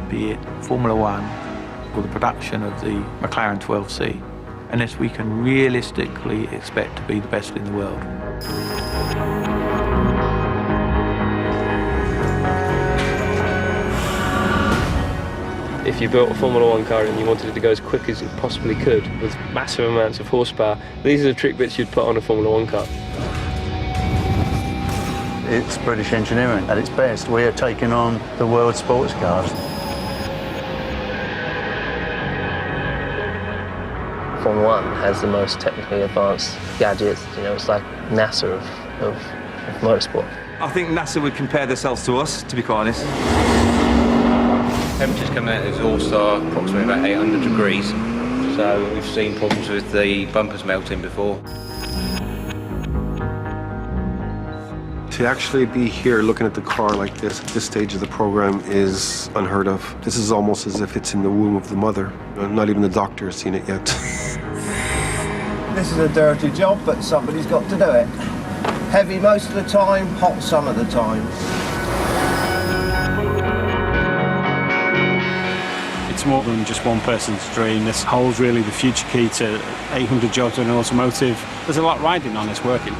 be it Formula One or the production of the McLaren 12C, unless we can realistically expect to be the best in the world. If you built a Formula One car and you wanted it to go as quick as it possibly could, with massive amounts of horsepower, these are the trick bits you'd put on a Formula One car. It's British engineering at its best. We are taking on the world's sports cars. Formula One has the most technically advanced gadgets. You know, it's like NASA of motorsport. I think NASA would compare themselves to us, to be quite honest. Temperatures coming out of the exhaust are approximately about 800 degrees. So we've seen problems with the bumpers melting before. To actually be here looking at the car like this at this stage of the program is unheard of. This is almost as if it's in the womb of the mother. Not even the doctor has seen it yet. This is a dirty job, but somebody's got to do it. Heavy most of the time, hot some of the time. It's more than just one person's dream. This holds really the future key to 800 jobs in automotive. There's a lot riding on this working.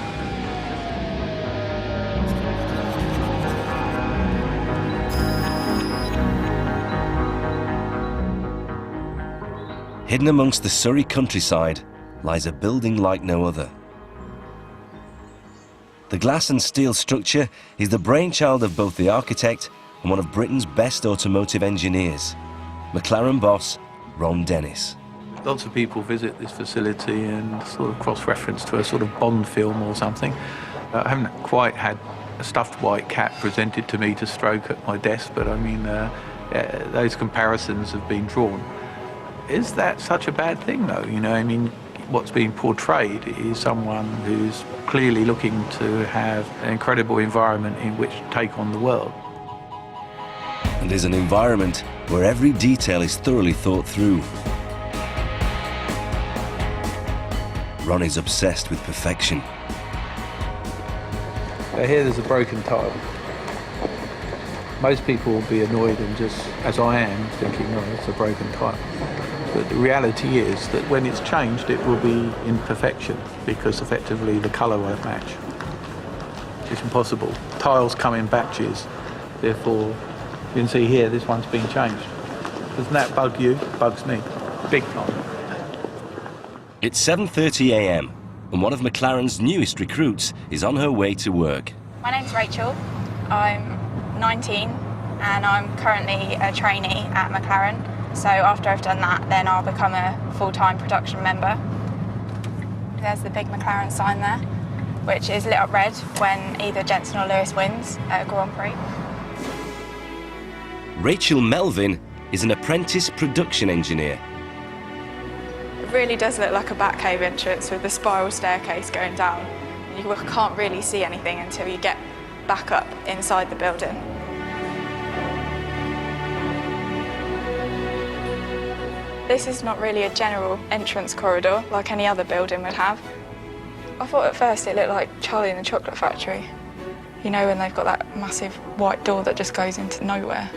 Hidden amongst the Surrey countryside lies a building like no other. The glass and steel structure is the brainchild of both the architect and one of Britain's best automotive engineers, McLaren boss Ron Dennis. Lots of people visit this facility and sort of cross-reference to a sort of Bond film or something. I haven't quite had a stuffed white cat presented to me to stroke at my desk, but I mean, those comparisons have been drawn. Is that such a bad thing, though? You know, I mean, what's being portrayed is someone who's clearly looking to have an incredible environment in which to take on the world. And is an environment where every detail is thoroughly thought through. Ron is obsessed with perfection. So here there's a broken tile. Most people will be annoyed and just, as I am, thinking, oh, it's a broken tile. But the reality is that when it's changed, it will be in perfection because effectively the colour won't match. It's impossible. Tiles come in batches, therefore you can see here this one's been changed. Doesn't that bug you? It bugs me. Big time. It's 7:30 a.m. and one of McLaren's newest recruits is on her way to work. My name's Rachel. I'm 19 and I'm currently a trainee at McLaren. So after I've done that, then I'll become a full-time production member. There's the big McLaren sign there, which is lit up red when either Jenson or Lewis wins at a Grand Prix. Rachel Melvin is an apprentice production engineer. It really does look like a Batcave entrance with the spiral staircase going down. You can't really see anything until you get back up inside the building. This is not really a general entrance corridor like any other building would have. I thought at first it looked like Charlie and the Chocolate Factory. You know, when they've got that massive white door that just goes into nowhere.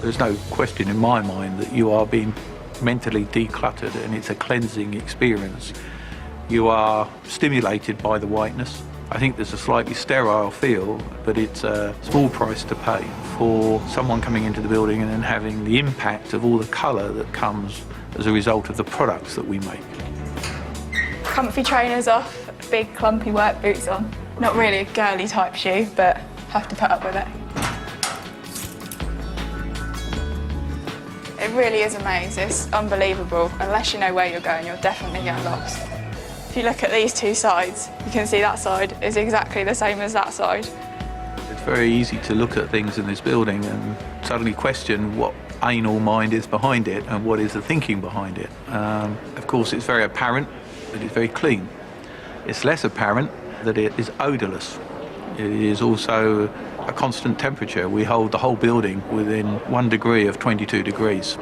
There's no question in my mind that you are being mentally decluttered and it's a cleansing experience. You are stimulated by the whiteness. I think there's a slightly sterile feel, but it's a small price to pay for someone coming into the building and then having the impact of all the colour that comes as a result of the products that we make. Comfy trainers off, big clumpy work boots on. Not really a girly type shoe, but have to put up with it. It really is a maze, it's unbelievable. Unless you know where you're going, you'll definitely get lost. If you look at these two sides, you can see that side is exactly the same as that side. It's very easy to look at things in this building and suddenly question what anal mind is behind it and what is the thinking behind it. Of course, it's very apparent that it's very clean. It's less apparent that it is odourless. It is also a constant temperature. We hold the whole building within 1 degree of 22 degrees.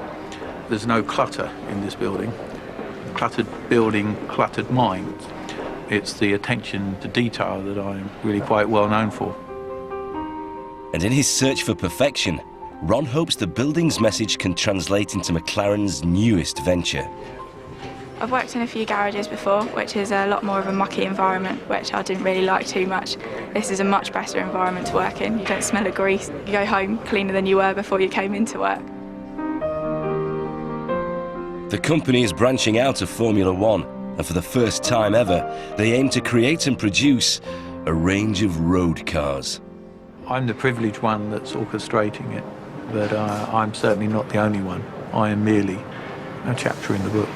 There's no clutter in this building. Cluttered building, cluttered mind. It's the attention to detail that I'm really quite well known for. And in his search for perfection, Ron hopes the building's message can translate into McLaren's newest venture. I've worked in a few garages before, which is a lot more of a mucky environment, which I didn't really like too much. This is a much better environment to work in. You don't smell of grease. You go home cleaner than you were before you came into work. The company is branching out of Formula One, and for the first time ever, they aim to create and produce a range of road cars. I'm the privileged one that's orchestrating it, but I'm certainly not the only one. I am merely a chapter in the book.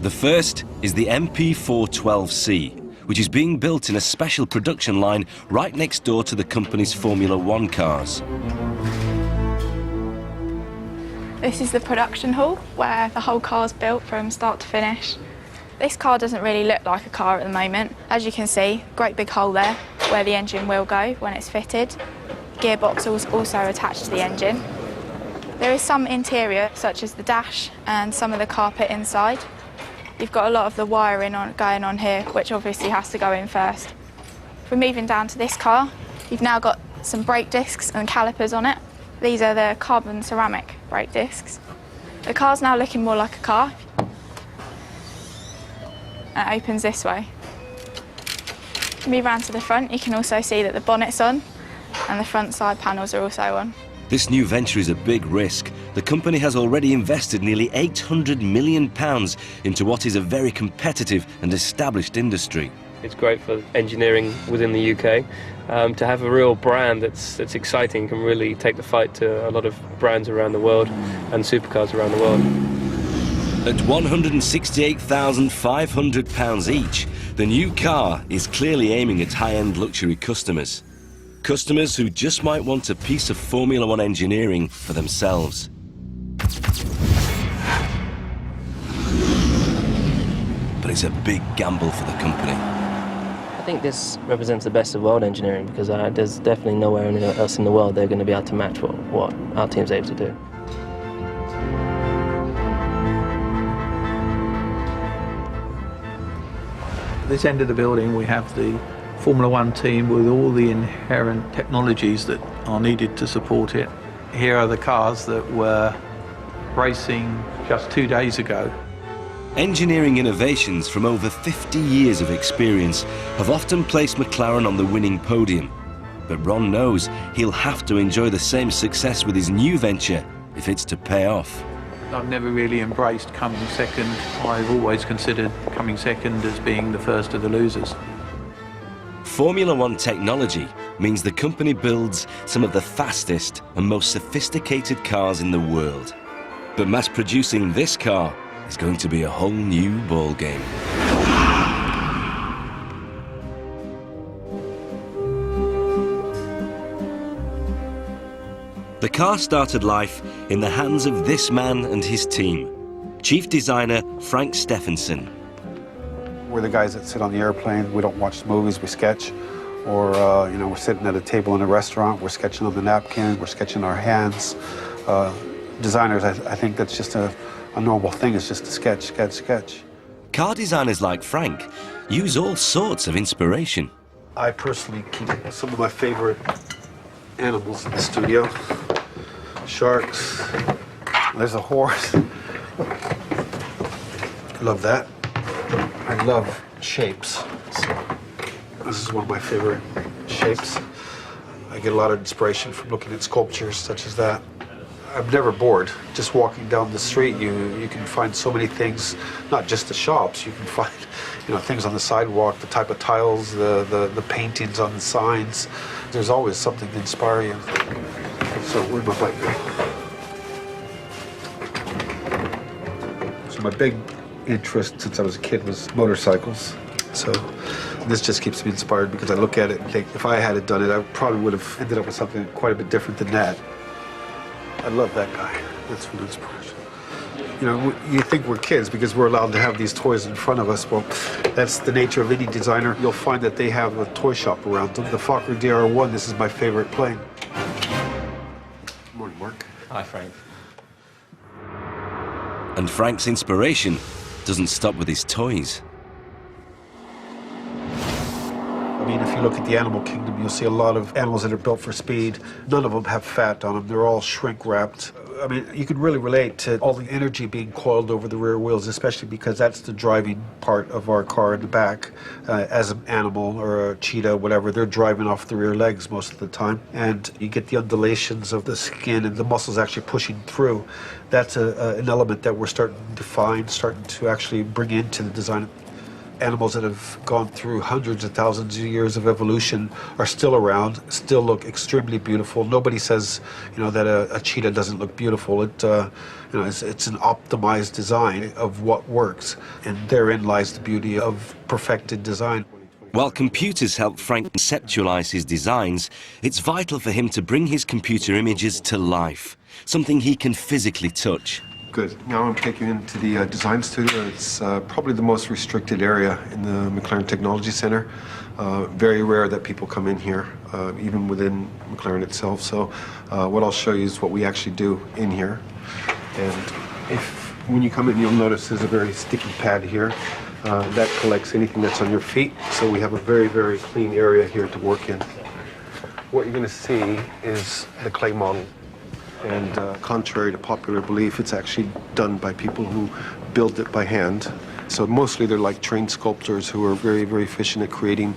The first is the MP412C, which is being built in a special production line right next door to the company's Formula One cars. This is the production hall, where the whole car's built from start to finish. This car doesn't really look like a car at the moment. As you can see, great big hole there, where the engine will go when it's fitted. Gearbox is also attached to the engine. There is some interior, such as the dash and some of the carpet inside. You've got a lot of the wiring going on here, which obviously has to go in first. If we're moving down to this car, you've now got some brake discs and calipers on it. These are the carbon ceramic brake discs. The car's now looking more like a car. It opens this way. Move around to the front, you can also see that the bonnet's on and the front side panels are also on. This new venture is a big risk. The company has already invested nearly £800 million into what is a very competitive and established industry. It's great for engineering within the UK. To have a real brand that's exciting can really take the fight to a lot of brands around the world and supercars around the world. At £168,500 each, the new car is clearly aiming at high-end luxury customers. Customers who just might want a piece of Formula One engineering for themselves. But it's a big gamble for the company. I think this represents the best of world engineering because there's definitely nowhere else in the world they're going to be able to match what our team's able to do. At this end of the building we have the Formula One team with all the inherent technologies that are needed to support it. Here are the cars that were racing just 2 days ago. Engineering innovations from over 50 years of experience have often placed McLaren on the winning podium. But Ron knows he'll have to enjoy the same success with his new venture if it's to pay off. I've never really embraced coming second. I've always considered coming second as being the first of the losers. Formula One technology means the company builds some of the fastest and most sophisticated cars in the world. But mass producing this car is going to be a whole new ballgame. The car started life in the hands of this man and his team, Chief Designer Frank Stephenson. We're the guys that sit on the airplane. We don't watch movies, we sketch. Or, we're sitting at a table in a restaurant, we're sketching on the napkin, we're sketching our hands. Designers, I think that's just a normal thing, is just to sketch, sketch, sketch. Car designers like Frank use all sorts of inspiration. I personally keep some of my favorite animals in the studio. Sharks, there's a horse. Love that. I love shapes. So this is one of my favorite shapes. I get a lot of inspiration from looking at sculptures such as that. I'm never bored. Just walking down the street, you can find so many things, not just the shops. You can find, things on the sidewalk, the type of tiles, the paintings on the signs. There's always something to inspire you. So where'd my bike go? So my big interest since I was a kid was motorcycles. So this just keeps me inspired because I look at it and think, if I had done it, I probably would have ended up with something quite a bit different than that. I love that guy. That's what inspiration. You think we're kids because we're allowed to have these toys in front of us. Well, that's the nature of any designer. You'll find that they have a toy shop around them. The Fokker DR1, this is my favorite plane. Good morning, Mark. Hi, Frank. And Frank's inspiration doesn't stop with his toys. I mean, if you look at the animal kingdom, you'll see a lot of animals that are built for speed. None of them have fat on them. They're all shrink-wrapped. I mean, you could really relate to all the energy being coiled over the rear wheels, especially because that's the driving part of our car in the back. As an animal or a cheetah, whatever, they're driving off the rear legs most of the time. And you get the undulations of the skin and the muscles actually pushing through. That's an element that we're starting to define, starting to actually bring into the design. Animals that have gone through hundreds of thousands of years of evolution are still around, still look extremely beautiful. Nobody says, that a cheetah doesn't look beautiful. It's an optimized design of what works, and therein lies the beauty of perfected design. While computers help Frank conceptualize his designs, it's vital for him to bring his computer images to life, something he can physically touch. Good. Now I'm taking you into the design studio. It's probably the most restricted area in the McLaren Technology Center. Very rare that people come in here, even within McLaren itself. So what I'll show you is what we actually do in here. And when you come in, you'll notice there's a very sticky pad here. That collects anything that's on your feet. So we have a very, very clean area here to work in. What you're going to see is the clay model. And contrary to popular belief, it's actually done by people who build it by hand. So mostly they're like trained sculptors who are very, very efficient at creating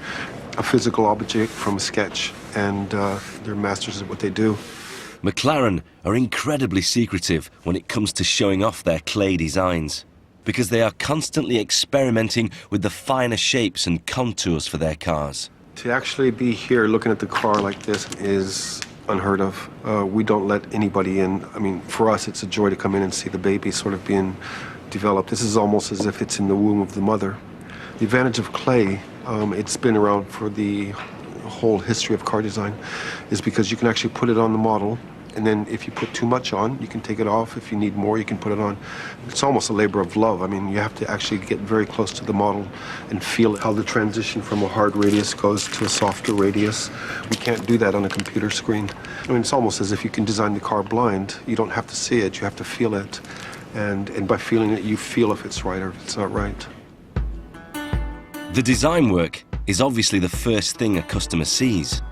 a physical object from a sketch, and they're masters at what they do. McLaren are incredibly secretive when it comes to showing off their clay designs, because they are constantly experimenting with the finer shapes and contours for their cars. To actually be here looking at the car like this is unheard of. We don't let anybody in. I mean, for us, it's a joy to come in and see the baby sort of being developed. This is almost as if it's in the womb of the mother. The advantage of clay, it's been around for the whole history of car design, is because you can actually put it on the model, and then if you put too much on, you can take it off. If you need more, you can put it on. It's almost a labor of love. I mean, you have to actually get very close to the model and feel how the transition from a hard radius goes to a softer radius. We can't do that on a computer screen. I mean, it's almost as if you can design the car blind. You don't have to see it, you have to feel it. And by feeling it, you feel if it's right or if it's not right. The design work is obviously the first thing a customer sees.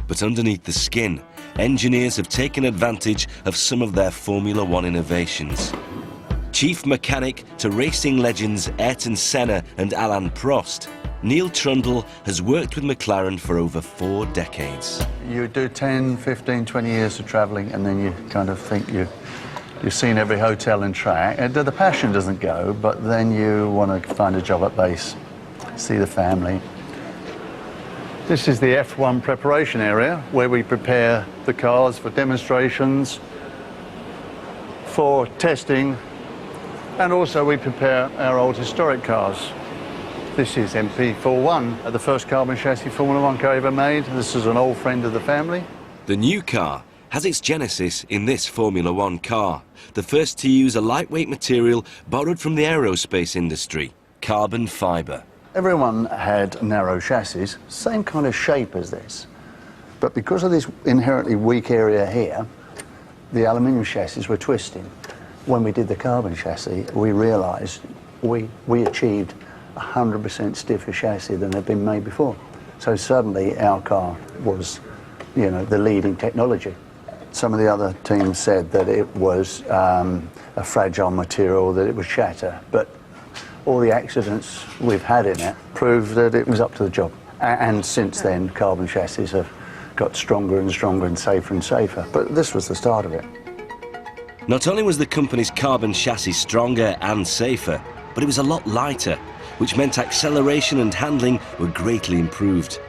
But underneath the skin, engineers have taken advantage of some of their Formula One innovations. Chief mechanic to racing legends Ayrton Senna and Alain Prost, Neil Trundle has worked with McLaren for over 4 decades. You do 10, 15, 20 years of travelling, and then you kind of think you've seen every hotel and track. The passion doesn't go, but then you want to find a job at base, see the family. This is the F1 preparation area, where we prepare the cars for demonstrations, for testing, and also we prepare our old historic cars. This is MP41, the first carbon chassis Formula One car ever made. This is an old friend of the family. The new car has its genesis in this Formula One car, the first to use a lightweight material borrowed from the aerospace industry, carbon fibre. Everyone had narrow chassis, same kind of shape as this. But because of this inherently weak area here, the aluminium chassis were twisting. When we did the carbon chassis, we realised we achieved 100% stiffer chassis than had been made before. So suddenly our car was, the leading technology. Some of the other teams said that it was a fragile material, that it would shatter, but all the accidents we've had in it prove that it was up to the job. And since then, carbon chassis have got stronger and stronger and safer. But this was the start of it. Not only was the company's carbon chassis stronger and safer, but it was a lot lighter, which meant acceleration and handling were greatly improved.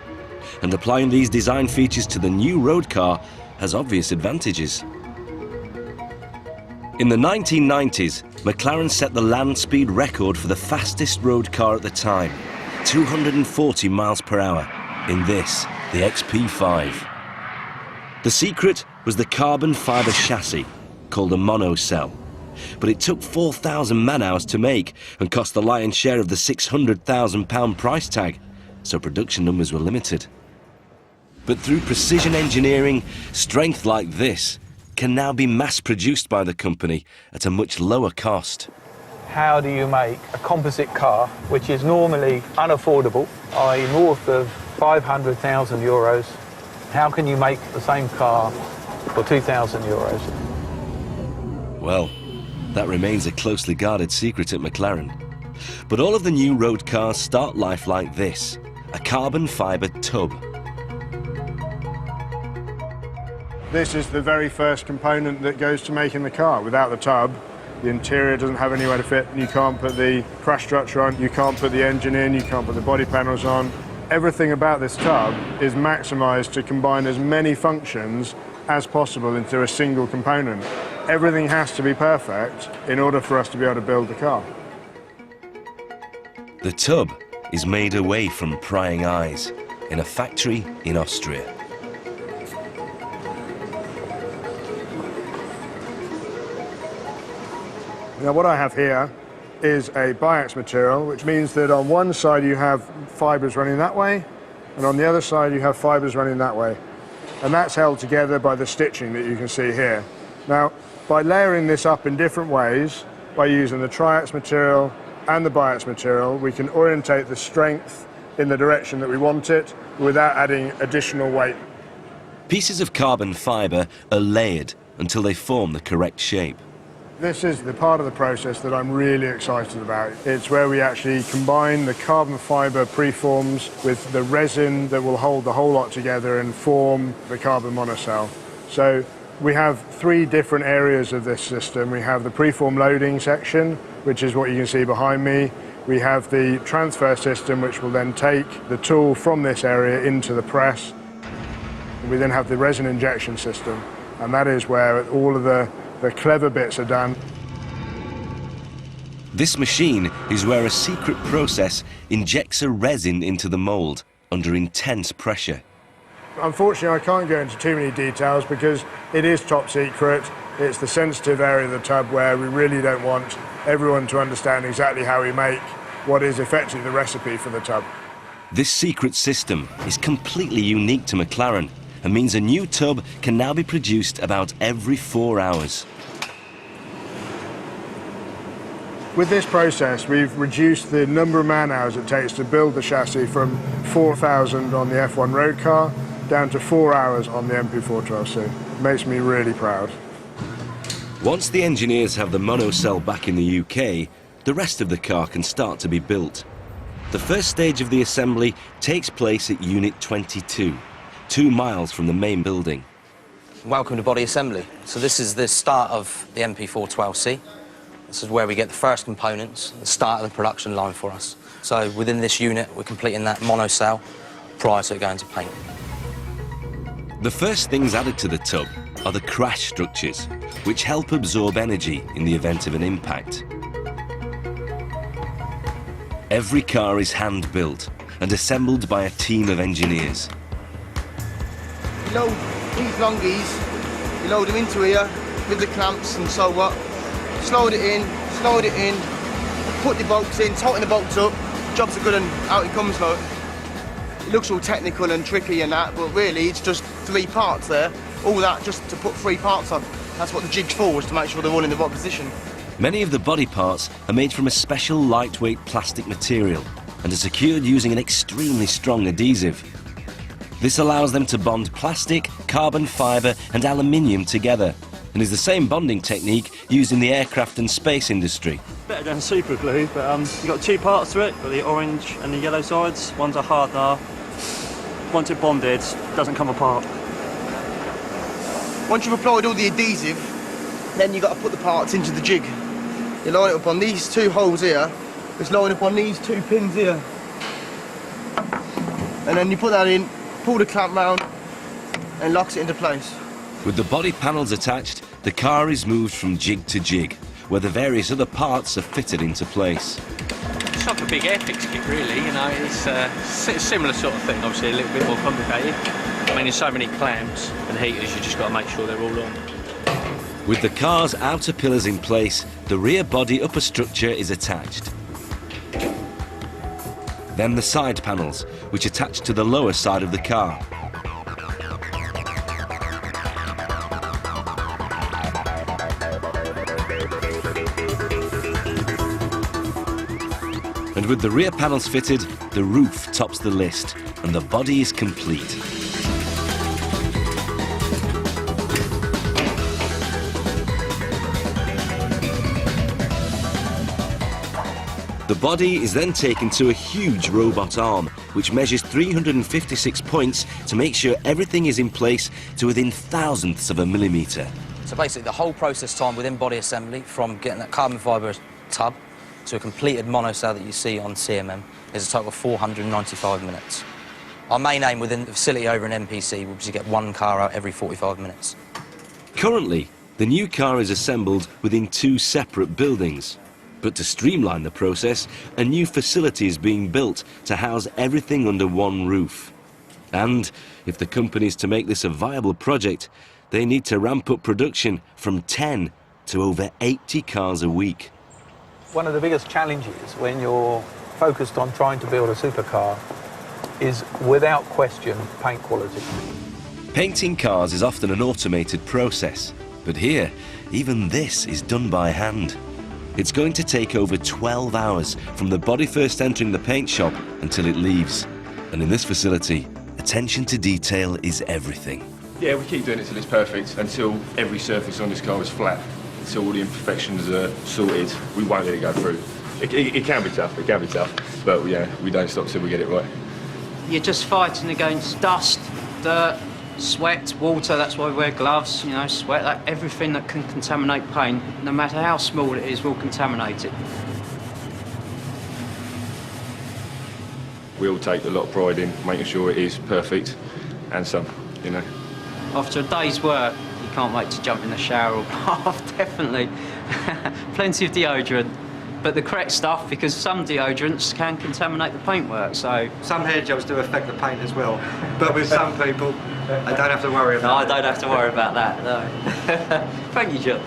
And applying these design features to the new road car has obvious advantages. In the 1990s, McLaren set the land speed record for the fastest road car at the time, 240 miles per hour, in this, the XP5. The secret was the carbon fibre chassis, called a monocell. But it took 4,000 man-hours to make and cost the lion's share of the £600,000 price tag, so production numbers were limited. But through precision engineering, strength like this can now be mass-produced by the company at a much lower cost. How do you make a composite car, which is normally unaffordable, i.e. north of 500,000 euros. How can you make the same car for 2,000 euros? Well, that remains a closely guarded secret at McLaren. But all of the new road cars start life like this, a carbon fibre tub. This is the very first component that goes to making the car. Without the tub, the interior doesn't have anywhere to fit. You can't put the crash structure on, you can't put the engine in, you can't put the body panels on. Everything about this tub is maximised to combine as many functions as possible into a single component. Everything has to be perfect in order for us to be able to build the car. The tub is made away from prying eyes in a factory in Austria. Now what I have here is a biax material, which means that on one side you have fibres running that way, and on the other side you have fibres running that way. And that's held together by the stitching that you can see here. Now, by layering this up in different ways, by using the triax material and the biax material, we can orientate the strength in the direction that we want it without adding additional weight. Pieces of carbon fibre are layered until they form the correct shape. This is the part of the process that I'm really excited about. It's where we actually combine the carbon fibre preforms with the resin that will hold the whole lot together and form the carbon monocell. So we have three different areas of this system. We have the preform loading section, which is what you can see behind me. We have the transfer system, which will then take the tool from this area into the press. We then have the resin injection system, and that is where all of the clever bits are done. This machine is where a secret process injects a resin into the mould under intense pressure. Unfortunately, I can't go into too many details because it is top secret. It's the sensitive area of the tub where we really don't want everyone to understand exactly how we make what is effectively the recipe for the tub. This secret system is completely unique to McLaren and means a new tub can now be produced about every 4 hours. With this process, we've reduced the number of man-hours it takes to build the chassis from 4,000 on the F1 road car down to 4 hours on the MP412C. It makes me really proud. Once the engineers have the monocell back in the UK, the rest of the car can start to be built. The first stage of the assembly takes place at Unit 22, 2 miles from the main building. Welcome to body assembly. So this is the start of the MP412C. This is where we get the first components, the start of the production line for us. So within this unit, we're completing that monocell prior to it going to paint. The first things added to the tub are the crash structures, which help absorb energy in the event of an impact. Every car is hand-built and assembled by a team of engineers. You load these longies, you load them into here with the clamps and so what. Slide it in, put the bolts in, tighten the bolts up, jobs are good and out it comes like. It looks all technical and tricky and that, but really it's just 3 parts there. All that just to put 3 parts on. That's what the jig's for, is to make sure they're all in the right position. Many of the body parts are made from a special lightweight plastic material and are secured using an extremely strong adhesive. This allows them to bond plastic, carbon fibre and aluminium together, and is the same bonding technique used in the aircraft and space industry. Better than super glue, but you've got 2 parts to it, got the orange and the yellow sides. One's a hardener. Once it's bonded, it doesn't come apart. Once you've applied all the adhesive, then you've got to put the parts into the jig. You line it up on these 2 holes here, it's lined up on these 2 pins here. And then you put that in, pull the clamp round, and locks it into place. With the body panels attached, the car is moved from jig to jig, where the various other parts are fitted into place. It's like a big airfix kit, really, you know, it's a similar sort of thing, obviously a little bit more complicated. I mean, there's so many clamps and heaters, you just got to make sure they're all on. With the car's outer pillars in place, the rear body upper structure is attached. Then the side panels, which attach to the lower side of the car. And with the rear panels fitted, the roof tops the list, and the body is complete. The body is then taken to a huge robot arm, which measures 356 points to make sure everything is in place to within thousandths of a millimetre. So basically the whole process time within body assembly, from getting that carbon fibre tub to a completed monocell that you see on CMM, is a total of 495 minutes. Our main aim within the facility over in MPC will be to get one car out every 45 minutes. Currently, the new car is assembled within 2 separate buildings. But to streamline the process, a new facility is being built to house everything under one roof. And if the company is to make this a viable project, they need to ramp up production from 10 to over 80 cars a week. One of the biggest challenges when you're focused on trying to build a supercar is, without question, paint quality. Painting cars is often an automated process, but here, even this is done by hand. It's going to take over 12 hours from the body first entering the paint shop until it leaves. And in this facility, attention to detail is everything. Yeah, we keep doing it till it's perfect, until every surface on this car is flat, until all the imperfections are sorted. We won't let it go through. It can be tough, but yeah, we don't stop till we get it right. You're just fighting against dust, dirt, sweat, water. That's why we wear gloves, you know, sweat, everything that can contaminate paint, no matter how small it is, will contaminate it. We all take a lot of pride in making sure it is perfect and some, you know. After a day's work, you can't wait to jump in the shower or bath, definitely. Plenty of deodorant, but the correct stuff, because some deodorants can contaminate the paintwork, so... Some hair gels do affect the paint as well, but with some people, I don't have to worry about that. No, I don't have to worry about that, no. Thank you, John.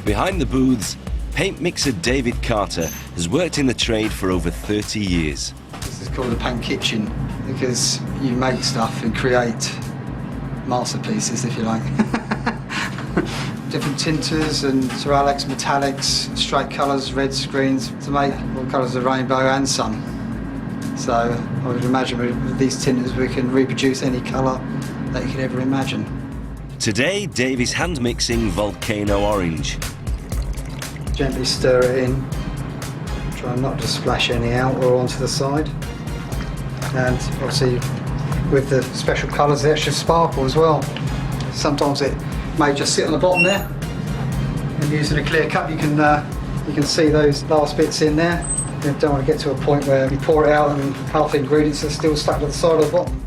Behind the booths, paint mixer David Carter has worked in the trade for over 30 years. This is called a paint kitchen because you make stuff and create masterpieces, if you like. Different tinters and ceramics, metallics, straight colours, red screens to make all colours of the rainbow and sun. So I would imagine with these tinters we can reproduce any colour that you could ever imagine. Today, Dave is hand mixing Volcano Orange. Gently stir it in, try not to splash any out or onto the side. And obviously with the special colours, the extra sparkle as well. Sometimes it may just sit on the bottom there, and using a clear cup you can see those last bits in there. You don't want to get to a point where you pour it out and half the ingredients are still stuck to the side of the bottom.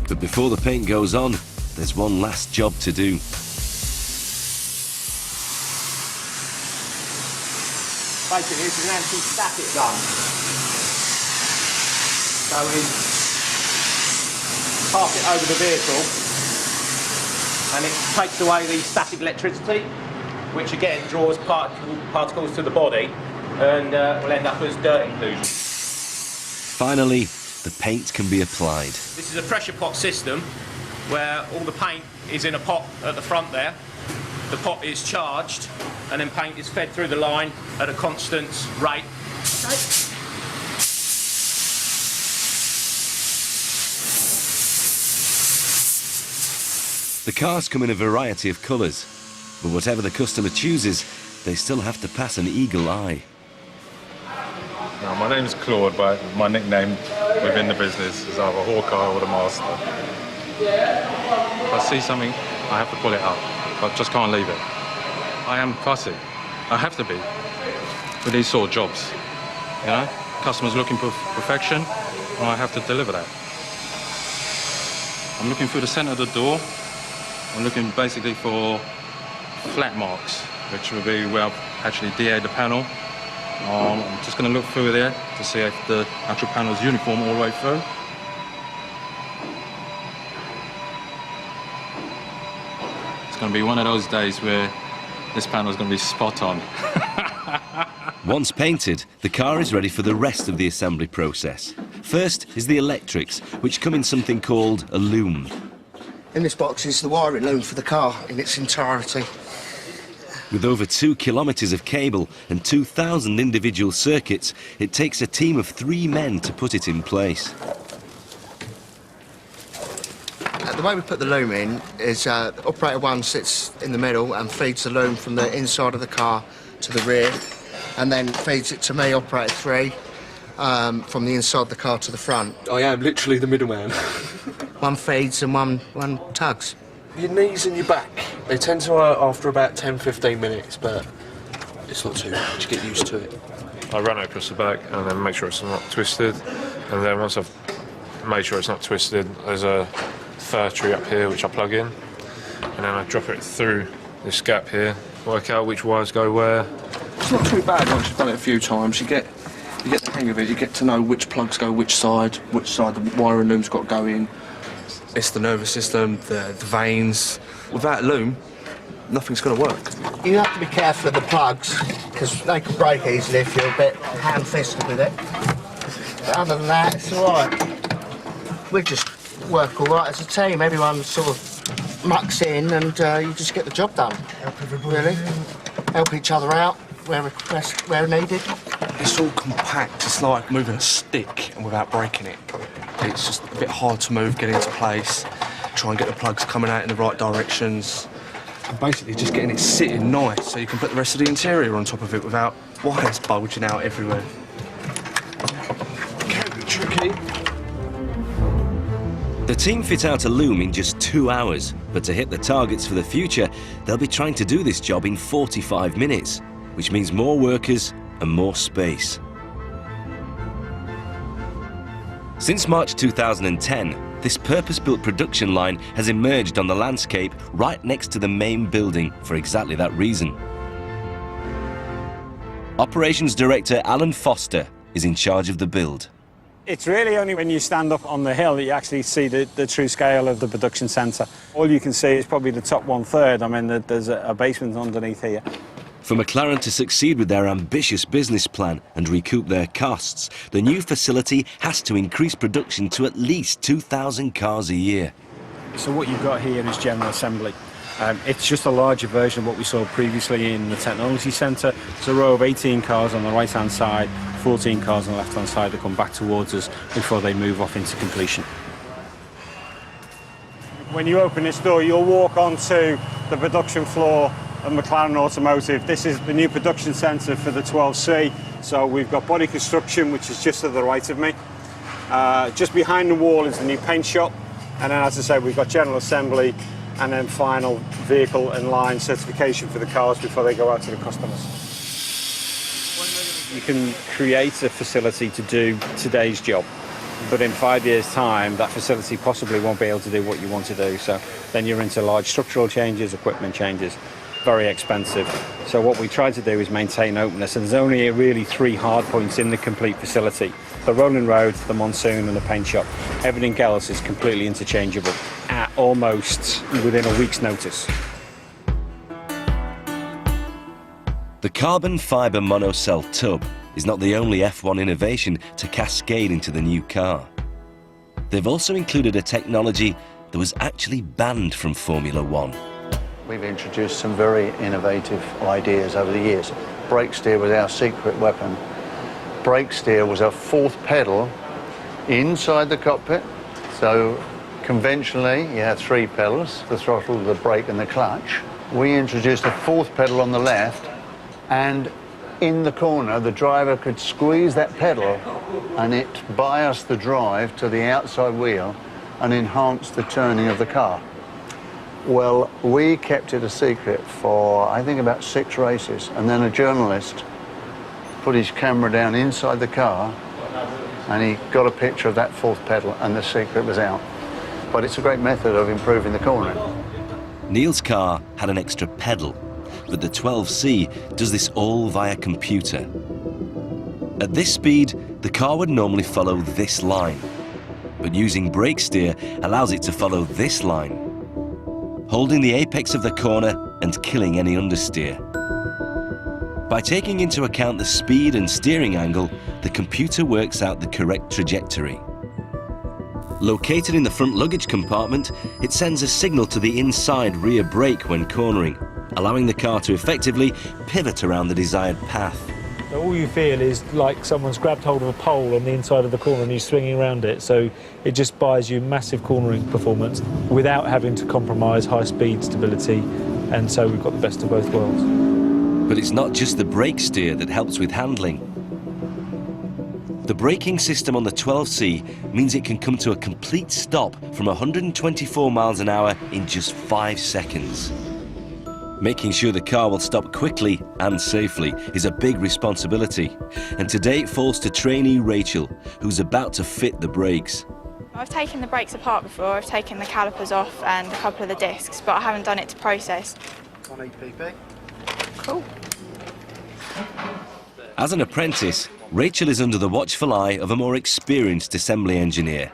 But before the paint goes on, there's one last job to do. Basically, this is an anti-static gun. So we pass it over the vehicle and it takes away the static electricity, which again draws particles to the body and will end up as dirt inclusion. Finally, the paint can be applied. This is a pressure pot system where all the paint is in a pot at the front there. The pot is charged and then paint is fed through the line at a constant rate. Okay. The cars come in a variety of colours, but whatever the customer chooses, they still have to pass an eagle eye. Now, my name is Claude, but my nickname within the business is either Hawkeye or the Master. If I see something, I have to pull it out. I just can't leave it. I am fussy. I have to be with these sort of jobs. You know, customers looking for perfection, and I have to deliver that. I'm looking through the centre of the door. I'm looking basically for flat marks, which will be where I've actually DA'd the panel. I'm just going to look through there to see if the actual panel is uniform all the way through. going to be one of those days where this panel is going to be spot on. Once painted, the car is ready for the rest of the assembly process. First is the electrics, which come in something called a loom. In this box is the wiring loom for the car in its entirety. With over 2 kilometres of cable and 2,000 individual circuits, it takes a team of 3 men to put it in place. The way we put the loom in is operator 1 sits in the middle and feeds the loom from the inside of the car to the rear, and then feeds it to me, operator 3, from the inside of the car to the front. I am literally the middleman. One feeds and one tugs. Your knees and your back, they tend to hurt after about 10-15 minutes, but it's not too much, you get used to it. I run it across the back and then make sure it's not twisted, and then once I've made sure it's not twisted, there's a fir tree up here which I plug in, and then I drop it through this gap here, work out which wires go where. It's not too bad once you've done it a few times. You get the hang of it, you get to know which plugs go which side the wiring loom's got to go in. It's the nervous system, the veins. Without a loom, nothing's going to work. You have to be careful of the plugs, because they can break easily if you're a bit ham-fisted with it. But other than that, it's all right. We just work all right as a team. Everyone sort of mucks in and you just get the job done. Help everybody. Really. Help each other out where needed. It's all compact. It's like moving a stick and without breaking it. It's just a bit hard to move, get into place, try and get the plugs coming out in the right directions. And basically just getting it sitting nice so you can put the rest of the interior on top of it without wires bulging out everywhere. It can be tricky. The team fit out a loom in just 2 hours, but to hit the targets for the future, they'll be trying to do this job in 45 minutes, which means more workers and more space. Since March 2010, this purpose-built production line has emerged on the landscape right next to the main building for exactly that reason. Operations Director Alan Foster is in charge of the build. It's really only when you stand up on the hill that you actually see the true scale of the production centre. All you can see is probably the top 1/3. I mean, there's a basement underneath here. For McLaren to succeed with their ambitious business plan and recoup their costs, the new facility has to increase production to at least 2,000 cars a year. So what you've got here is general assembly. It's just a larger version of what we saw previously in the technology centre. It's a row of 18 cars on the right-hand side, 14 cars on the left-hand side that come back towards us before they move off into completion. When you open this door, you'll walk onto the production floor of McLaren Automotive. This is the new production centre for the 12C. So we've got body construction, which is just to the right of me. Just behind the wall is the new paint shop. And then, as I say, we've got general assembly and then final vehicle and line certification for the cars before they go out to the customers. You can create a facility to do today's job, but in 5 years' time, that facility possibly won't be able to do what you want to do. So then you're into large structural changes, equipment changes, very expensive. So what we try to do is maintain openness, and there's only really 3 hard points in the complete facility: the rolling road, the monsoon and the paint shop. Everything else is completely interchangeable at almost within a week's notice. The carbon fibre monocell tub is not the only F1 innovation to cascade into the new car. They've also included a technology that was actually banned from Formula One. We've introduced some very innovative ideas over the years. Brake steer was our secret weapon. Brake steer was a 4th pedal inside the cockpit. So conventionally, you have 3 pedals: the throttle, the brake and the clutch. We introduced a 4th pedal on the left, and in the corner, the driver could squeeze that pedal and it biased the drive to the outside wheel and enhanced the turning of the car. Well, we kept it a secret for, I think, about 6 races, and then a journalist put his camera down inside the car and he got a picture of that 4th pedal and the secret was out. But it's a great method of improving the cornering. Neil's car had an extra pedal, but the 12C does this all via computer. At this speed, the car would normally follow this line, but using brake steer allows it to follow this line. holding the apex of the corner and killing any understeer. By taking into account the speed and steering angle, the computer works out the correct trajectory. Located in the front luggage compartment, it sends a signal to the inside rear brake when cornering, allowing the car to effectively pivot around the desired path. So all you feel is like someone's grabbed hold of a pole on the inside of the corner and you're swinging around it, so it just buys you massive cornering performance without having to compromise high-speed stability, and so we've got the best of both worlds. But it's not just the brake steer that helps with handling. The braking system on the 12C means it can come to a complete stop from 124 miles an hour in just 5 seconds. Making sure the car will stop quickly and safely is a big responsibility, and today it falls to trainee Rachel, who's about to fit the brakes. I've taken the brakes apart before, I've taken the calipers off and a couple of the discs, but I haven't done it to process. 1 EPP. Cool. As an apprentice, Rachel is under the watchful eye of a more experienced assembly engineer.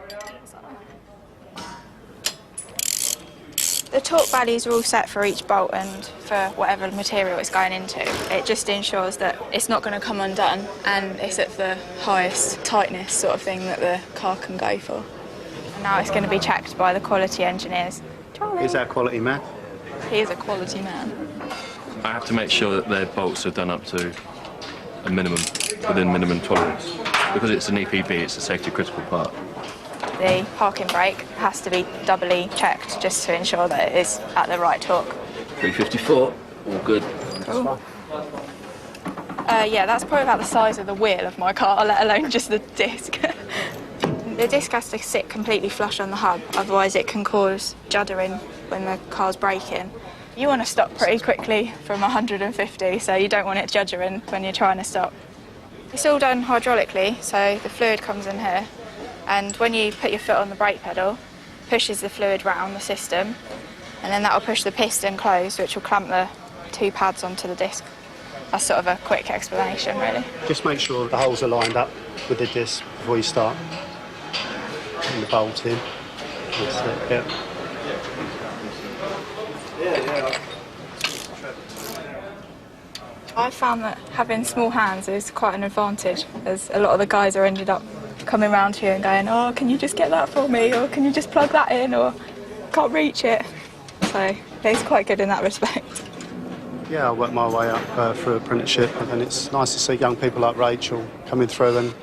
The torque values are all set for each bolt and for whatever material it's going into. It just ensures that it's not going to come undone and it's at the highest tightness sort of thing that the car can go for. And now it's going to be checked by the quality engineers. Charlie. Is that a quality man? He is a quality man. I have to make sure that their bolts are done up to a minimum, within minimum tolerance. Because it's an EPB, it's a safety critical part. The parking brake has to be doubly checked just to ensure that it is at the right torque. 354, all good. Cool. Yeah, that's probably about the size of the wheel of my car, let alone just the disc. The disc has to sit completely flush on the hub, otherwise it can cause juddering when the car's braking. You want to stop pretty quickly from 150, so you don't want it juddering when you're trying to stop. It's all done hydraulically, so the fluid comes in here, and when you put your foot on the brake pedal, pushes the fluid round the system, and then that will push the piston closed, which will clamp the 2 pads onto the disc. That's sort of a quick explanation, really. Just make sure the holes are lined up with the disc before you start. And the bolt in. That's it, yeah. I found that having small hands is quite an advantage, as a lot of the guys are ended up coming around here and going, oh, can you just get that for me, or can you just plug that in, or can't reach it. So it's quite good in that respect. Yeah, I worked my way up through apprenticeship, and it's nice to see young people like Rachel coming through and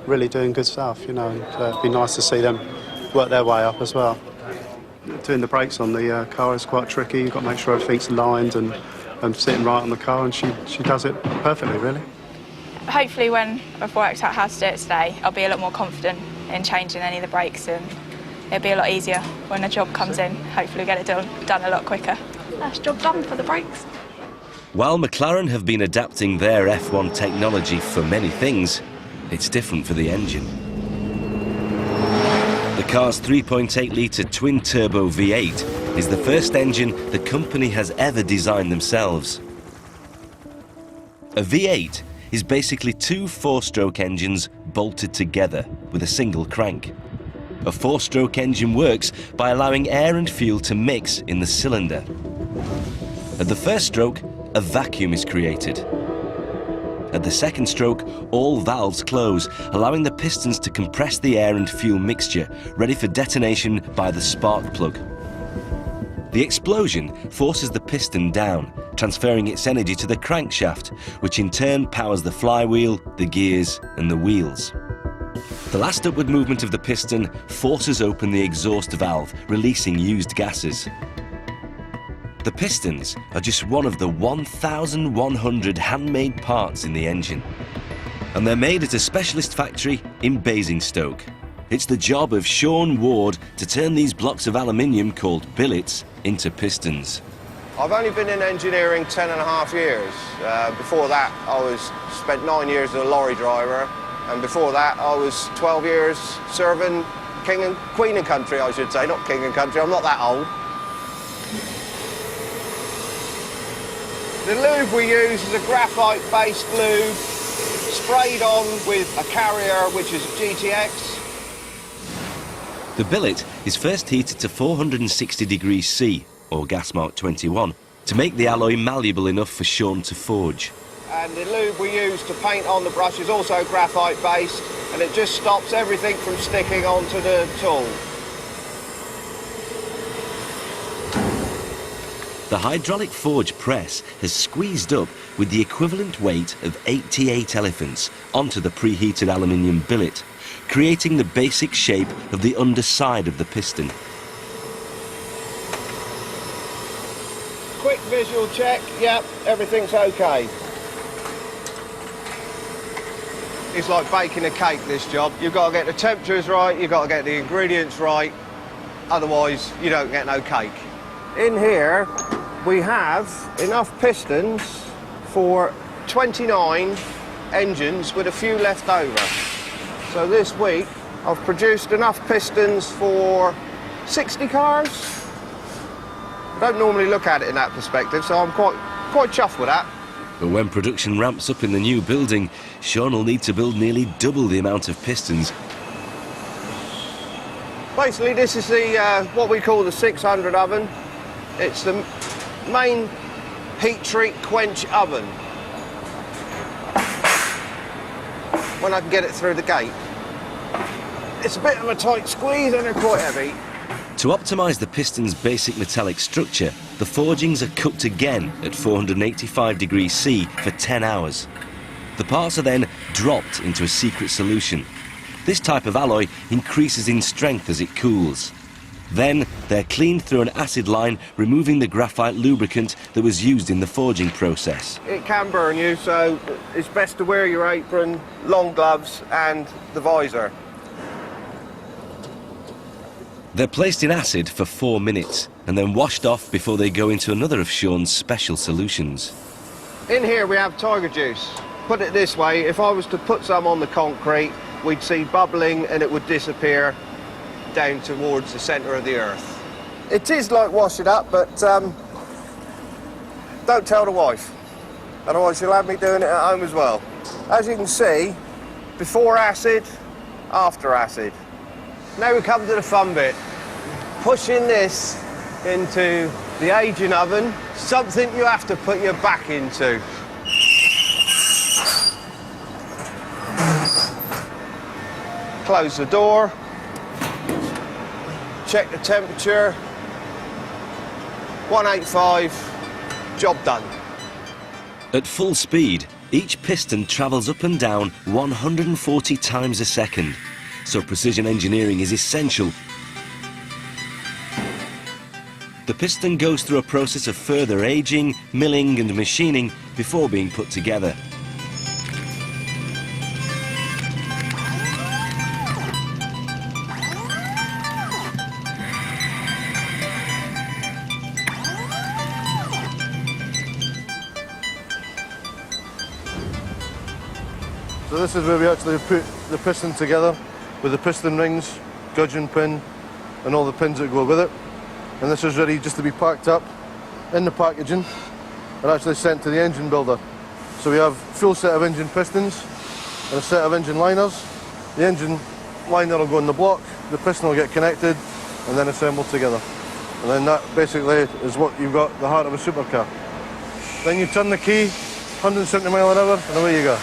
really doing good stuff, you know, and it'd be nice to see them work their way up as well. Doing the brakes on the car is quite tricky. You've got to make sure everything's aligned and sitting right on the car, and she does it perfectly, really. Hopefully when I've worked out how to do it today, I'll be a lot more confident in changing any of the brakes, and it'll be a lot easier when a job comes in. Hopefully get it done a lot quicker. That's job done for the brakes. While McLaren have been adapting their F1 technology for many things, it's different for the engine. The car's 3.8-litre twin-turbo V8 is the first engine the company has ever designed themselves. A V8 is basically 2 4-stroke engines bolted together with a single crank. A 4-stroke engine works by allowing air and fuel to mix in the cylinder. At the first stroke, a vacuum is created. At the second stroke, all valves close, allowing the pistons to compress the air and fuel mixture, ready for detonation by the spark plug. The explosion forces the piston down, transferring its energy to the crankshaft, which in turn powers the flywheel, the gears, and the wheels. The last upward movement of the piston forces open the exhaust valve, releasing used gases. The pistons are just one of the 1,100 handmade parts in the engine, and they're made at a specialist factory in Basingstoke. It's the job of Sean Ward to turn these blocks of aluminium called billets into pistons. I've only been in engineering 10.5 years. Before that, I spent 9 years as a lorry driver, and before that, I was 12 years serving King and Queen and Country, I should say, not King and Country. I'm not that old. The lube we use is a graphite-based lube, sprayed on with a carrier, which is GTX. The billet is first heated to 460 degrees C, or gas mark 21, to make the alloy malleable enough for Sean to forge. And the lube we use to paint on the brush is also graphite based, and it just stops everything from sticking onto the tool. The hydraulic forge press has squeezed up with the equivalent weight of 88 elephants onto the preheated aluminium billet, creating the basic shape of the underside of the piston. Quick visual check, yep, everything's okay. It's like baking a cake, this job. You've got to get the temperatures right, you've got to get the ingredients right, otherwise you don't get no cake. In here, we have enough pistons for 29 engines with a few left over. So this week, I've produced enough pistons for 60 cars. I don't normally look at it in that perspective, so I'm quite chuffed with that. But when production ramps up in the new building, Sean will need to build nearly double the amount of pistons. Basically, this is the what we call the 600 oven. It's the main heat treat quench oven. When I can get it through the gate. It's a bit of a tight squeeze and they're quite heavy. To optimise the piston's basic metallic structure, the forgings are cooked again at 485 degrees C for 10 hours. The parts are then dropped into a secret solution. This type of alloy increases in strength as it cools. Then they're cleaned through an acid line, removing the graphite lubricant that was used in the forging process. It can burn you, so it's best to wear your apron, long gloves and the visor. They're placed in acid for 4 minutes and then washed off before they go into another of Sean's special solutions. In here we have tiger juice. Put it this way, if I was to put some on the concrete, we'd see bubbling and it would disappear down towards the centre of the earth. It is like wash it up, but don't tell the wife. Otherwise she'll have me doing it at home as well. As you can see, before acid, after acid. Now we come to the fun bit. Pushing this into the aging oven, something you have to put your back into. Close the door. Check the temperature. 185, job done. At full speed, each piston travels up and down 140 times a second. So precision engineering is essential. The piston goes through a process of further aging, milling and machining before being put together. So this is where we actually put the piston together with the piston rings, gudgeon pin and all the pins that go with it. And this is ready just to be packed up in the packaging and actually sent to the engine builder. So we have a full set of engine pistons and a set of engine liners. The engine liner will go in the block, the piston will get connected and then assembled together. And then that basically is what you've got, the heart of a supercar. Then you turn the key, 170 mile an hour and away you go.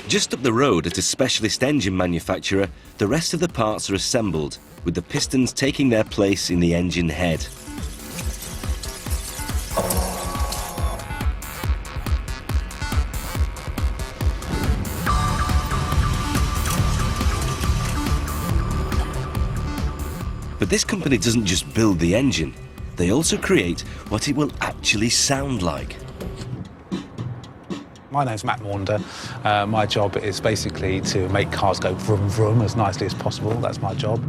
Just up the road at a specialist engine manufacturer, the rest of the parts are assembled, with the pistons taking their place in the engine head. But this company doesn't just build the engine, they also create what it will actually sound like. My name's Matt Maunder. My job is basically to make cars go vroom vroom as nicely as possible. That's my job.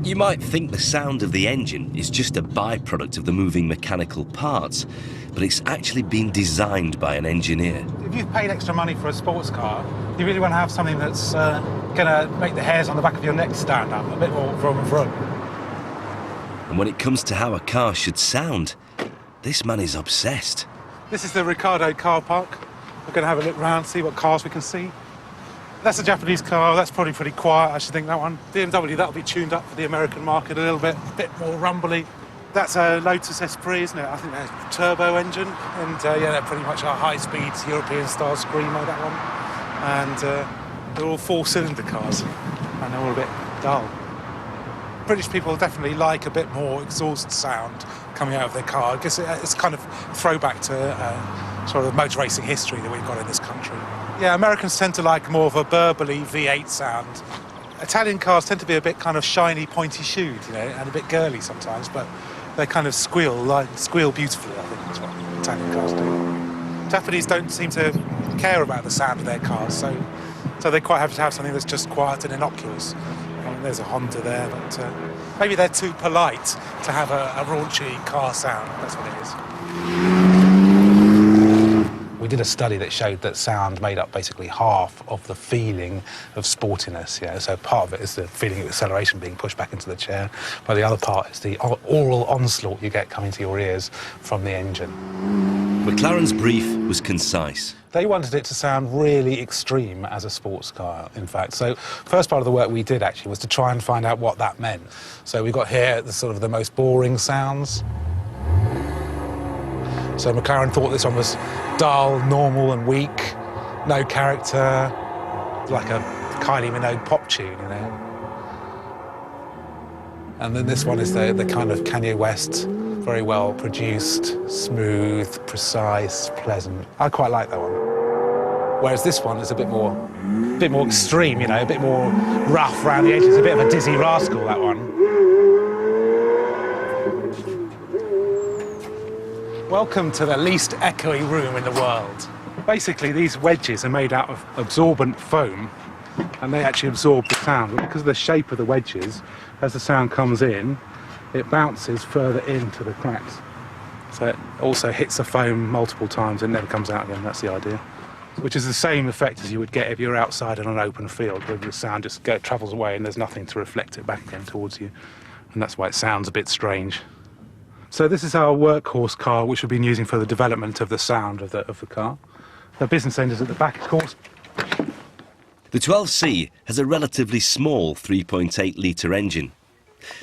You might think the sound of the engine is just a byproduct of the moving mechanical parts, but it's actually been designed by an engineer. If you've paid extra money for a sports car, you really want to have something that's going to make the hairs on the back of your neck stand up a bit more vroom vroom. And when it comes to how a car should sound, this man is obsessed. This is the Ricardo car park. We're going to have a look round, see what cars we can see. That's a Japanese car. That's probably pretty quiet, I should think, that one. BMW, that'll be tuned up for the American market a little bit more rumbly. That's a Lotus Esprit, isn't it? I think that's a turbo engine. And yeah, they're pretty much a high-speed European-style screamer, that one. And they're all four-cylinder cars, and they're all a bit dull. British people definitely like a bit more exhaust sound coming out of their car. I guess it's kind of throwback to sort of motor racing history that we've got in this country. Yeah, Americans tend to like more of a burbly V8 sound. Italian cars tend to be a bit kind of shiny, pointy-shoed, you know, and a bit girly sometimes, but they kind of squeal beautifully, I think, that's what Italian cars do. Japanese don't seem to care about the sound of their cars, so they're quite happy to have something that's just quiet and innocuous. I mean, there's a Honda there, but maybe they're too polite to have a raunchy car sound. That's what it is. We did a study that showed that sound made up basically half of the feeling of sportiness. You know? So part of it is the feeling of acceleration being pushed back into the chair, but the other part is the oral onslaught you get coming to your ears from the engine. McLaren's brief was concise. They wanted it to sound really extreme as a sports car, in fact. So first part of the work we did actually was to try and find out what that meant. So we've got here the sort of the most boring sounds. So McLaren thought this one was dull, normal and weak, no character, like a Kylie Minogue pop tune, you know. And then this one is the kind of Kanye West, very well produced, smooth, precise, pleasant. I quite like that one. Whereas this one is a bit more extreme, you know, a bit more rough around the edges, a bit of a dizzy rascal, that one. Welcome to the least echoey room in the world. Basically, these wedges are made out of absorbent foam, and they actually absorb the sound. But because of the shape of the wedges, as the sound comes in, it bounces further into the cracks. So it also hits the foam multiple times and never comes out again. That's the idea. Which is the same effect as you would get if you're outside on an open field, where the sound just travels away and there's nothing to reflect it back again towards you. And that's why it sounds a bit strange. So this is our workhorse car, which we've been using for the development of the sound of the car. The business end is at the back, of course. The 12C has a relatively small 3.8-litre engine.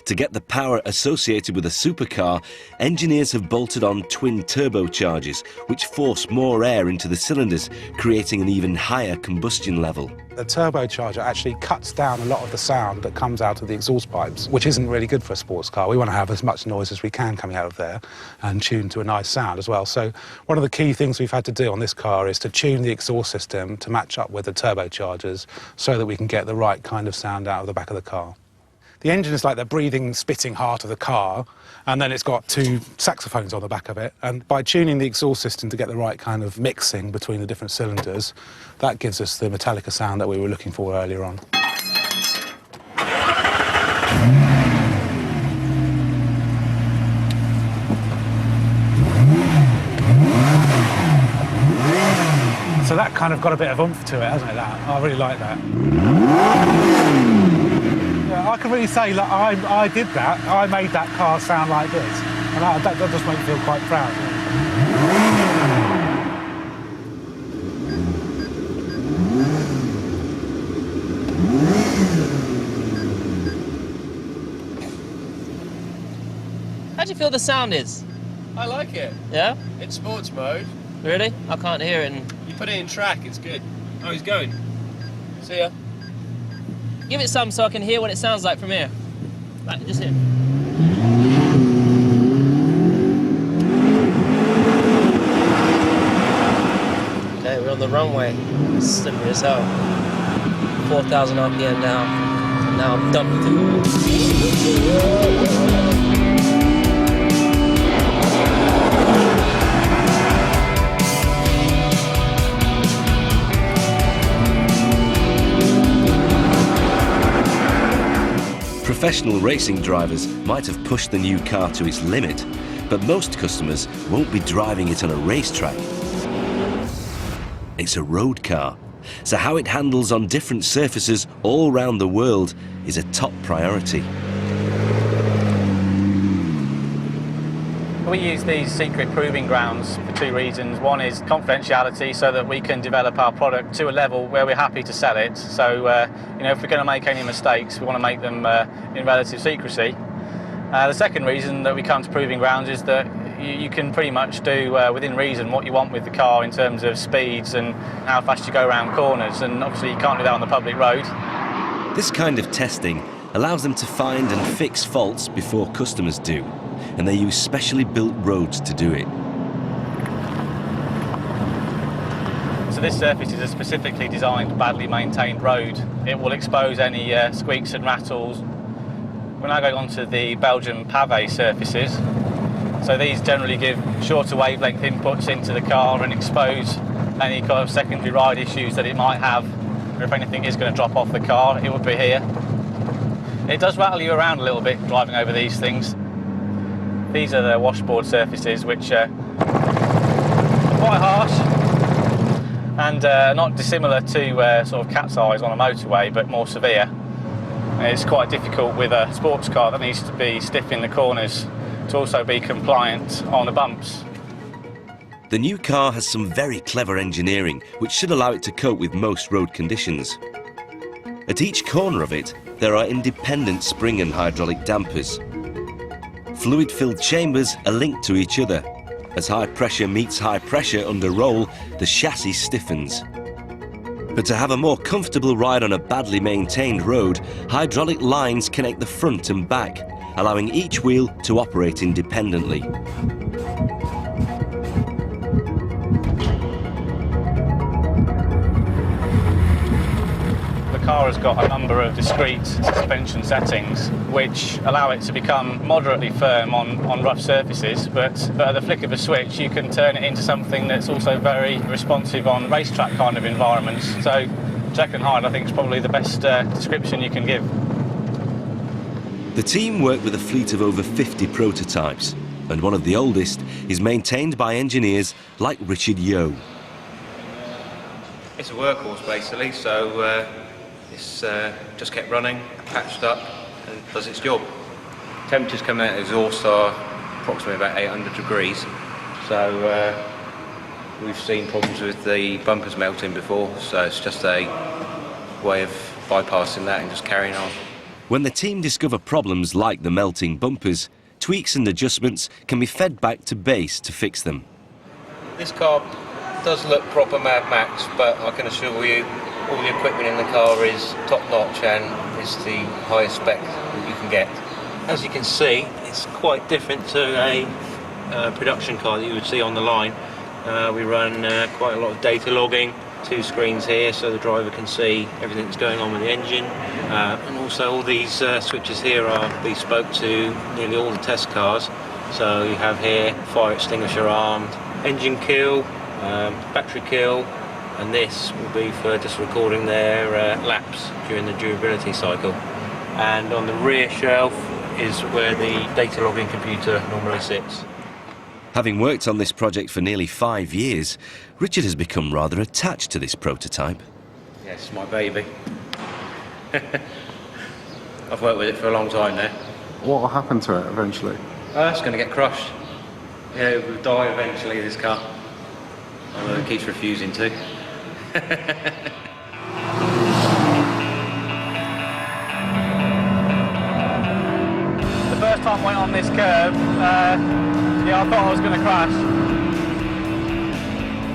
To get the power associated with a supercar, engineers have bolted on twin turbochargers, which force more air into the cylinders, creating an even higher combustion level. The turbocharger actually cuts down a lot of the sound that comes out of the exhaust pipes, which isn't really good for a sports car. We want to have as much noise as we can coming out of there and tune to a nice sound as well. So one of the key things we've had to do on this car is to tune the exhaust system to match up with the turbochargers so that we can get the right kind of sound out of the back of the car. The engine is like the breathing, spitting heart of the car, and then it's got two saxophones on the back of it. And by tuning the exhaust system to get the right kind of mixing between the different cylinders, that gives us the Metallica sound that we were looking for earlier on. So that kind of got a bit of oomph to it, hasn't it, that? I really like that. Yeah, I can really say, like, I did that. I made that car sound like this. And that just makes me feel quite proud. How do you feel the sound is? I like it. Yeah? In sports mode. Really? I can't hear it. You put it in track, it's good. Oh, he's going. See ya. Give it some so I can hear what it sounds like from here. Right, just here. Okay, we're on the runway. It's slippery as hell. 4,000 RPM now. And now I'm dumped Professional racing drivers might have pushed the new car to its limit, but most customers won't be driving it on a racetrack. It's a road car, so how it handles on different surfaces all around the world is a top priority. We use these secret proving grounds for two reasons. One is confidentiality, so that we can develop our product to a level where we're happy to sell it. So, if we're going to make any mistakes, we want to make them in relative secrecy. The second reason that we come to proving grounds is that you can pretty much do within reason what you want with the car in terms of speeds and how fast you go around corners, and obviously you can't do that on the public road. This kind of testing allows them to find and fix faults before customers do, and they use specially built roads to do it. So this surface is a specifically designed, badly maintained road. It will expose any squeaks and rattles. We're now going on to the Belgian pave surfaces. So these generally give shorter wavelength inputs into the car and expose any kind of secondary ride issues that it might have. Or if anything is going to drop off the car, it would be here. It does rattle you around a little bit driving over these things. These are the washboard surfaces, which are quite harsh and not dissimilar to sort of cat's eyes on a motorway, but more severe. It's quite difficult with a sports car that needs to be stiff in the corners to also be compliant on the bumps. The new car has some very clever engineering which should allow it to cope with most road conditions. At each corner of it, there are independent spring and hydraulic dampers. Fluid-filled chambers are linked to each other. As high pressure meets high pressure under roll, the chassis stiffens. But to have a more comfortable ride on a badly maintained road, hydraulic lines connect the front and back, allowing each wheel to operate independently. The car has got a number of discrete suspension settings which allow it to become moderately firm on rough surfaces, but at the flick of a switch you can turn it into something that's also very responsive on racetrack kind of environments. So Jack and Hyde, I think, is probably the best description you can give. The team work with a fleet of over 50 prototypes, and one of the oldest is maintained by engineers like Richard Yeo. It's a workhorse basically, so it's just kept running, patched up, and does its job. Temperatures coming out of the exhaust are approximately about 800 degrees, so we've seen problems with the bumpers melting before, so it's just a way of bypassing that and just carrying on. When the team discover problems like the melting bumpers, tweaks and adjustments can be fed back to base to fix them. This car does look proper Mad Max, but I can assure you all the equipment in the car is top notch and is the highest spec that you can get. As you can see, it's quite different to a production car that you would see on the line. We run quite a lot of data logging, 2 screens here so the driver can see everything that's going on with the engine, and also all these switches here are bespoke to nearly all the test cars. So you have here fire extinguisher armed, engine kill, battery kill, and this will be for just recording their laps during the durability cycle. And on the rear shelf is where the data logging computer normally sits. Having worked on this project for nearly 5 years, Richard has become rather attached to this prototype. Yes, my baby. I've worked with it for a long time now. What will happen to it eventually? It's going to get crushed. Yeah, it will die eventually, this car. Although it keeps refusing to. The first time I went on this curve, yeah, I thought I was going to crash.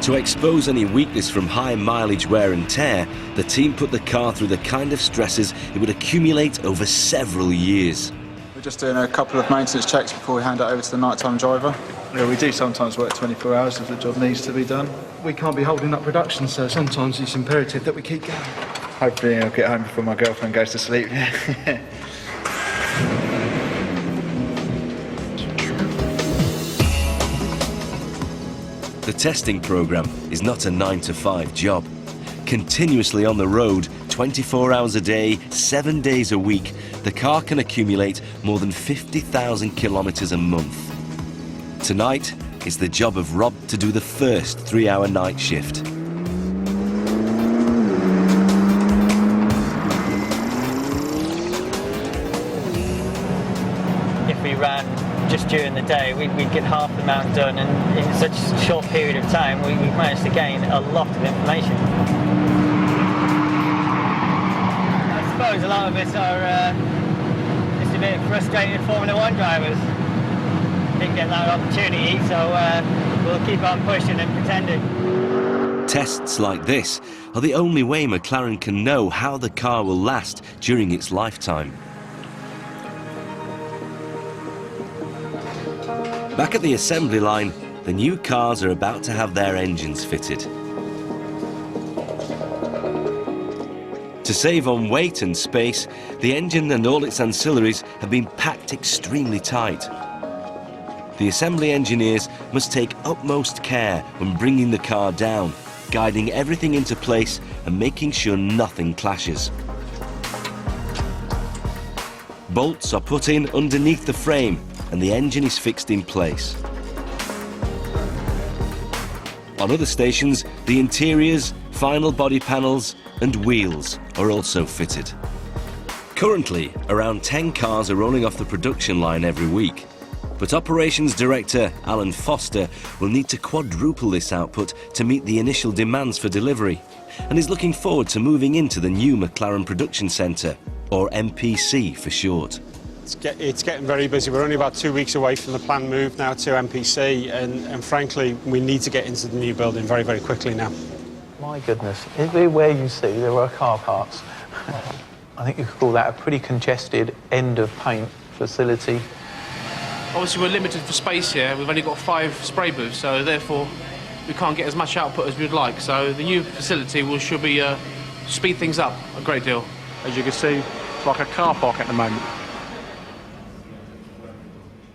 To expose any weakness from high mileage wear and tear, the team put the car through the kind of stresses it would accumulate over several years. We're just doing a couple of maintenance checks before we hand it over to the nighttime driver. Yeah, we do sometimes work 24 hours if the job needs to be done. We can't be holding up production, so sometimes it's imperative that we keep going. Hopefully I'll get home before my girlfriend goes to sleep. The testing programme is not a 9-to-5 job. Continuously on the road, 24 hours a day, 7 days a week, the car can accumulate more than 50,000 kilometres a month. Tonight, it's the job of Rob to do the first 3-hour night shift. If we ran just during the day, we'd get half the amount done, and in such a short period of time, we managed to gain a lot of information. I suppose a lot of us are just a bit frustrated Formula One drivers. Didn't get that opportunity, so we'll keep on pushing and pretending. Tests like this are the only way McLaren can know how the car will last during its lifetime. Back at the assembly line, the new cars are about to have their engines fitted. To save on weight and space, the engine and all its ancillaries have been packed extremely tight. The assembly engineers must take utmost care when bringing the car down, guiding everything into place and making sure nothing clashes. Bolts are put in underneath the frame and the engine is fixed in place. On other stations, the interiors, final body panels and wheels are also fitted. Currently, around 10 cars are rolling off the production line every week. But Operations Director Alan Foster will need to quadruple this output to meet the initial demands for delivery, and is looking forward to moving into the new McLaren Production Centre, or MPC for short. It's getting very busy. We're only about 2 weeks away from the planned move now to MPC, and frankly, we need to get into the new building very, very quickly now. My goodness, everywhere you see there are car parts. I think you could call that a pretty congested end of paint facility. Obviously, we're limited for space here. We've only got 5 spray booths, so therefore we can't get as much output as we'd like. So the new facility should be speed things up a great deal. As you can see, it's like a car park at the moment.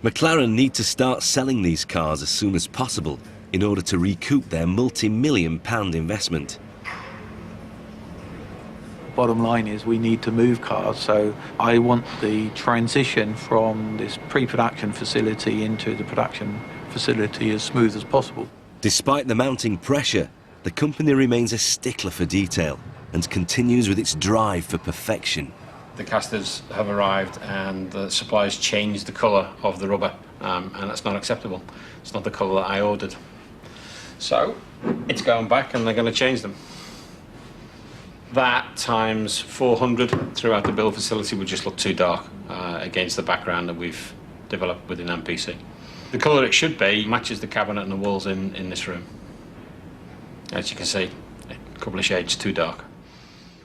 McLaren need to start selling these cars as soon as possible in order to recoup their multi-million-pound investment. Bottom line is we need to move cars, so I want the transition from this pre-production facility into the production facility as smooth as possible. Despite the mounting pressure, the company remains a stickler for detail and continues with its drive for perfection. The casters have arrived and the suppliers changed the colour of the rubber, and that's not acceptable. It's not the colour that I ordered. So it's going back and they're going to change them. That times 400 throughout the build facility would just look too dark against the background that we've developed within MPC. The colour it should be matches the cabinet and the walls in this room. As you can see, a couple of shades too dark.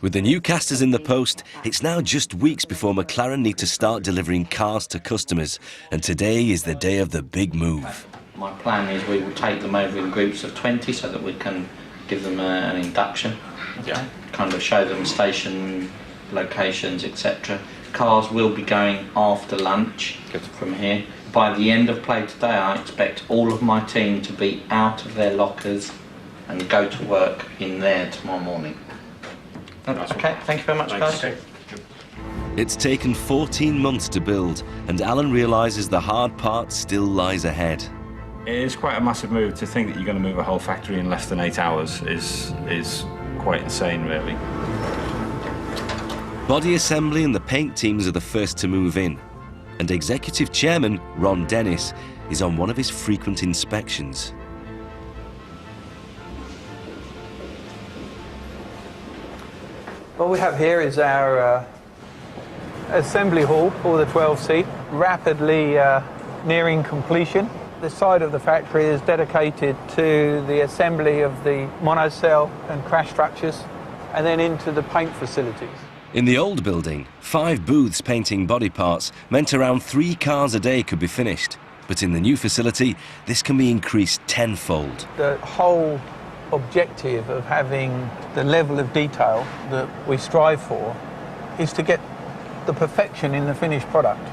With the new casters in the post, it's now just weeks before McLaren need to start delivering cars to customers, and today is the day of the big move. My plan is we will take them over in groups of 20 so that we can give them an induction. Yeah. Kind of show them station locations, etc. Cars will be going after lunch from here. By the end of play today, I expect all of my team to be out of their lockers and go to work in there tomorrow morning. Okay, thank you very much, guys. Okay. It's taken 14 months to build, and Alan realises the hard part still lies ahead. It is quite a massive move. To think that you're going to move a whole factory in less than 8 hours is quite insane, really. Body assembly and the paint teams are the first to move in, and Executive Chairman Ron Dennis is on one of his frequent inspections. What we have here is our assembly hall for the 12-seat, rapidly nearing completion. The side of the factory is dedicated to the assembly of the monocell and crash structures, and then into the paint facilities. In the old building, 5 booths painting body parts meant around 3 cars a day could be finished. But in the new facility, this can be increased tenfold. The whole objective of having the level of detail that we strive for is to get the perfection in the finished product.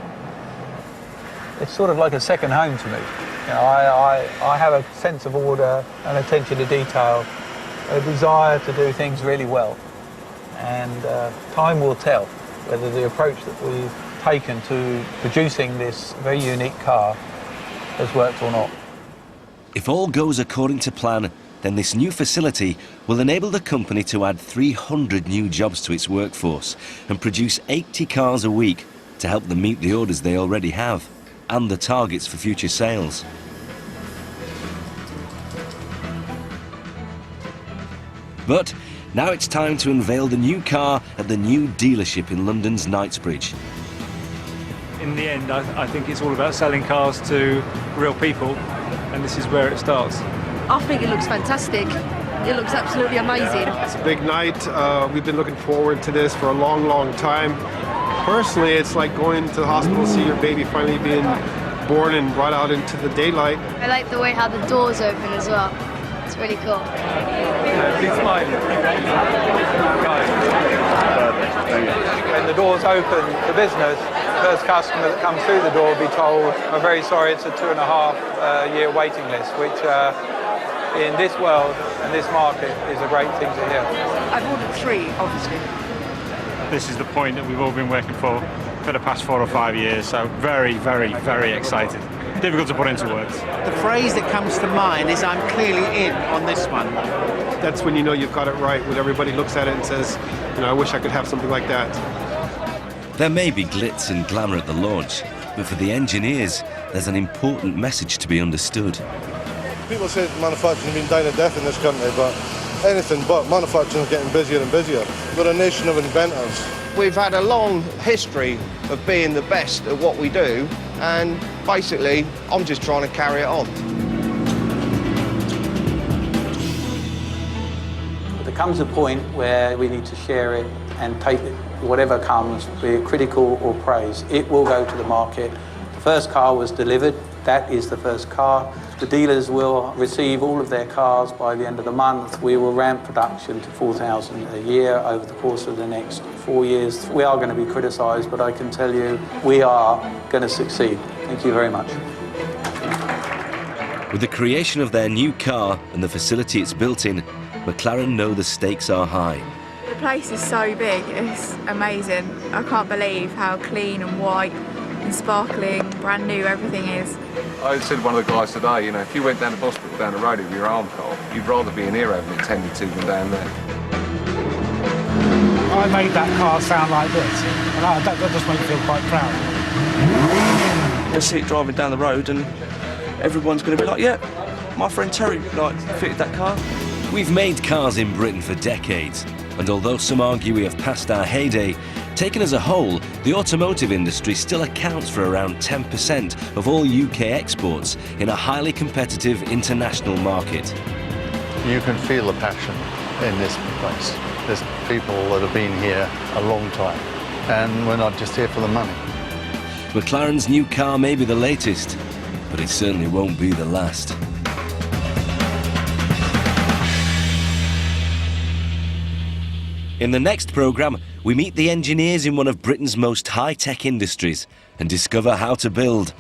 It's sort of like a second home to me. You know, I have a sense of order, an attention to detail, a desire to do things really well. And time will tell whether the approach that we've taken to producing this very unique car has worked or not. If all goes according to plan, then this new facility will enable the company to add 300 new jobs to its workforce and produce 80 cars a week to help them meet the orders they already have, and the targets for future sales. But now it's time to unveil the new car at the new dealership in London's Knightsbridge. In the end, I think it's all about selling cars to real people, and this is where it starts. I think it looks fantastic. It looks absolutely amazing. It's a big night. We've been looking forward to this for a long, long time. Personally, it's like going to the hospital to see your baby finally being born and brought out into the daylight. I like the way how the doors open as well. It's really cool. Big smile. When the doors open for business, the first customer that comes through the door will be told, I'm very sorry, it's a 2.5 year waiting list, which in this world and this market is a great thing to hear. I've ordered 3, obviously. This is the point that we've all been working for the past 4 or 5 years, so very, very, very excited. Difficult to put into words. The phrase that comes to mind is I'm clearly in on this one. That's when you know you've got it right, when everybody looks at it and says, you know, I wish I could have something like that. There may be glitz and glamour at the launch, but for the engineers, there's an important message to be understood. People say manufacturing has been dying to death in this country, but anything but. Manufacturing is getting busier and busier. We're a nation of inventors. We've had a long history of being the best at what we do, and basically, I'm just trying to carry it on. There comes a point where we need to share it and take it, whatever comes, be it critical or praise. It will go to the market. The first car was delivered. That is the first car. The dealers will receive all of their cars by the end of the month. We will ramp production to 4,000 a year over the course of the next 4 years. We are going to be criticised, but I can tell you we are going to succeed. Thank you very much. With the creation of their new car and the facility it's built in, McLaren know the stakes are high. The place is so big, it's amazing. I can't believe how clean and white and sparkling, brand new everything is. I said to one of the guys today, you know, if you went down to hospital down the road with your arm car, you'd rather be in here having it tended to than down there. I made that car sound like this, and that just made me feel quite proud. You'll see it driving down the road and everyone's going to be like, yeah, my friend Terry fitted that car. We've made cars in Britain for decades, and although some argue we have passed our heyday, taken as a whole, the automotive industry still accounts for around 10% of all UK exports in a highly competitive international market. You can feel the passion in this place. There's people that have been here a long time, and we're not just here for the money. McLaren's new car may be the latest, but it certainly won't be the last. In the next programme, we meet the engineers in one of Britain's most high-tech industries and discover how to build